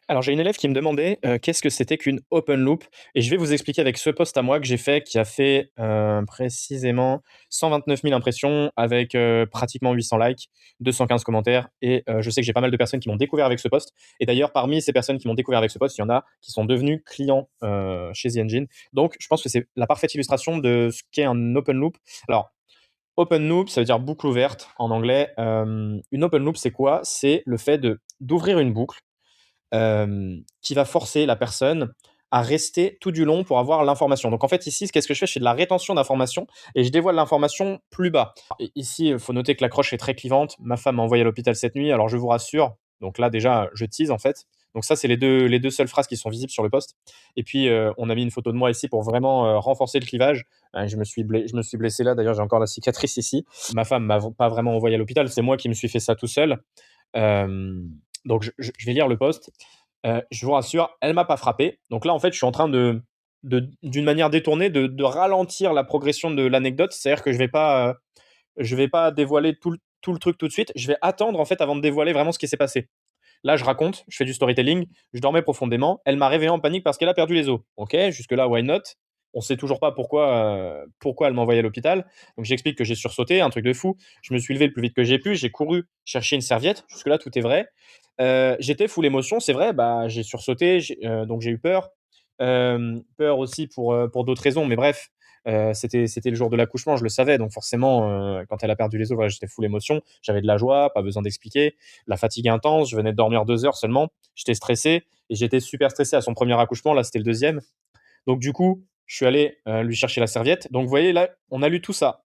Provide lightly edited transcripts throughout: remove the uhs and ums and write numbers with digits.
Alors, j'ai une élève qui me demandait, qu'est-ce que c'était qu'une open loop? Et je vais vous expliquer avec ce post à moi que j'ai fait, qui a fait, précisément 129 000 impressions avec, pratiquement 800 likes, 215 commentaires et je sais que j'ai pas mal de personnes qui m'ont découvert avec ce post et d'ailleurs parmi ces personnes qui m'ont découvert avec ce post, il y en a qui sont devenus clients, chez The Engine. Donc je pense que c'est la parfaite illustration de ce qu'est un open loop. Alors, open loop, ça veut dire boucle ouverte en anglais. Une open loop, c'est quoi? C'est le fait d'ouvrir une boucle qui va forcer la personne à rester tout du long pour avoir l'information. Donc en fait, ici, qu'est-ce que je fais? Je fais de la rétention d'informations et je dévoile l'information plus bas. Et ici, il faut noter que l'accroche est très clivante. Ma femme m'a envoyé à l'hôpital cette nuit, alors je vous rassure. Donc là, déjà, je tease en fait. Donc ça, c'est les deux seules phrases qui sont visibles sur le post. Et puis, on a mis une photo de moi ici pour vraiment renforcer le clivage. Je me suis blessé là, d'ailleurs, j'ai encore la cicatrice ici. Ma femme m'a pas vraiment envoyé à l'hôpital, c'est moi qui me suis fait ça tout seul. Euh, donc je vais lire le post. Je vous rassure, elle m'a pas frappé. Donc là, en fait, je suis en train d'une manière détournée de ralentir la progression de l'anecdote. C'est-à-dire que je vais pas dévoiler tout le truc tout de suite. Je vais attendre en fait avant de dévoiler vraiment ce qui s'est passé. Là, je raconte, je fais du storytelling, je dormais profondément. Elle m'a réveillé en panique parce qu'elle a perdu les os. Ok, jusque-là, why not? On sait toujours pas pourquoi elle m'a envoyé à l'hôpital. Donc j'explique que j'ai sursauté, un truc de fou. Je me suis levé le plus vite que j'ai pu, j'ai couru chercher une serviette. Jusque-là, tout est vrai. J'étais full émotion, c'est vrai, bah, j'ai sursauté, donc j'ai eu peur. Peur aussi pour d'autres raisons, mais bref, c'était le jour de l'accouchement, je le savais, donc forcément, quand elle a perdu les os, voilà, j'étais full émotion. J'avais de la joie, pas besoin d'expliquer. La fatigue intense, je venais de dormir 2 heures seulement. J'étais stressé et j'étais super stressé à son premier accouchement, là, c'était le deuxième. Donc du coup, je suis allé, lui chercher la serviette. Donc vous voyez là, on a lu tout ça.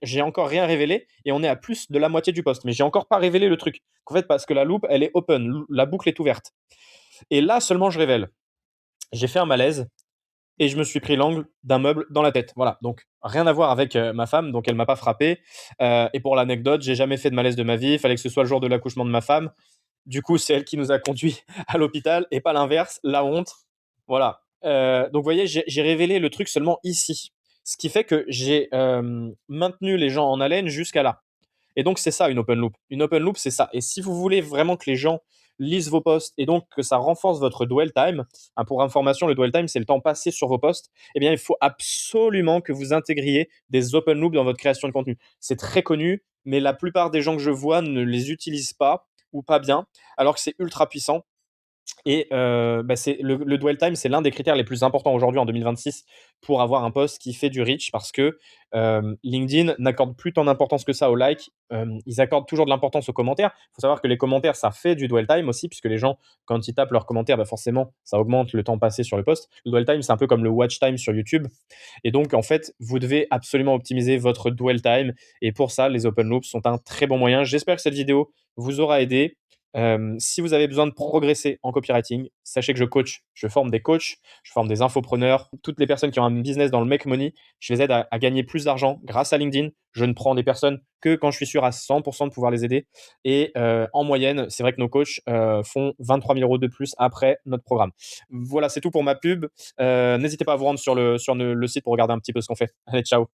J'ai encore rien révélé et on est à plus de la moitié du post, mais j'ai encore pas révélé le truc. En fait, parce que la loupe, elle est open, la boucle est ouverte. Et là seulement je révèle. J'ai fait un malaise et je me suis pris l'angle d'un meuble dans la tête. Voilà, donc rien à voir avec ma femme, donc elle m'a pas frappé. Et pour l'anecdote, j'ai jamais fait de malaise de ma vie. Il fallait que ce soit le jour de l'accouchement de ma femme. Du coup, c'est elle qui nous a conduits à l'hôpital et pas l'inverse. La honte. Voilà. Donc, vous voyez, j'ai révélé le truc seulement ici. Ce qui fait que j'ai maintenu les gens en haleine jusqu'à là. Et donc, c'est ça une open loop. Une open loop, c'est ça. Et si vous voulez vraiment que les gens lisent vos posts et donc que ça renforce votre dwell time, hein, pour information, le dwell time, c'est le temps passé sur vos posts, eh bien, il faut absolument que vous intégriez des open loops dans votre création de contenu. C'est très connu, mais la plupart des gens que je vois ne les utilisent pas ou pas bien, alors que c'est ultra puissant. Et bah, c'est le dwell time, c'est l'un des critères les plus importants aujourd'hui en 2026 pour avoir un post qui fait du reach parce que, LinkedIn n'accorde plus tant d'importance que ça aux likes, ils accordent toujours de l'importance aux commentaires. Il faut savoir que les commentaires, ça fait du dwell time aussi puisque les gens, quand ils tapent leurs commentaires, bah, forcément, ça augmente le temps passé sur le post. Le dwell time, c'est un peu comme le watch time sur YouTube et donc en fait, vous devez absolument optimiser votre dwell time et pour ça, les open loops sont un très bon moyen. J'espère que cette vidéo vous aura aidé. Si vous avez besoin de progresser en copywriting, sachez que je coach, je forme des coachs, je forme des infopreneurs, toutes les personnes qui ont un business dans le make money, je les aide à gagner plus d'argent grâce à LinkedIn. Je ne prends des personnes que quand je suis sûr à 100% de pouvoir les aider. Et en moyenne, c'est vrai que nos coachs font 23 000 € de plus après notre programme. Voilà, c'est tout pour ma pub. N'hésitez pas à vous rendre sur le site pour regarder un petit peu ce qu'on fait. Allez, ciao.